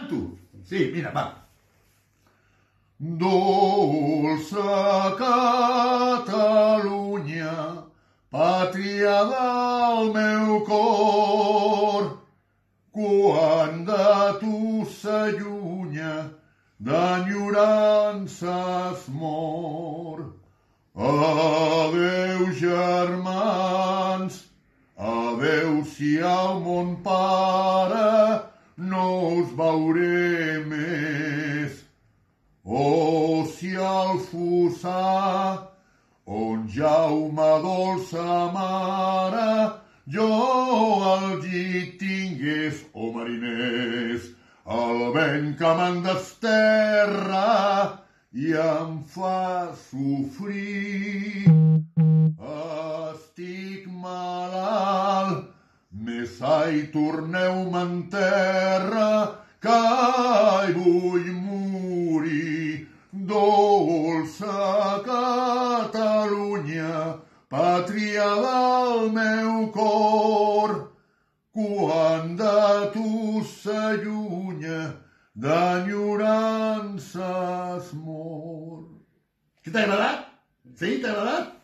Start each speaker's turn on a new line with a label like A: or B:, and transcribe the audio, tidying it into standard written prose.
A: canto. Sí, mira, va. Dolça Catalunya, pàtria del meu cor, quan de tu s'allunya, d'enyorances mor. Adéu, germans, adéu-siau, mon pare, no us veuré més. Oh, si al fossar, on Jaume dolça mare, jo el llit tingués, oh mariners, el vent que me'n desterra i em fa sofrir. Estic malalt, més ai, torneu-me en terra, que hi vull morir. Dolça Catalunya, pàtria del meu cor, quan de tu s'allunya, d'enyorances mor. Què t'ha agradat? Sí, t'ha agradat?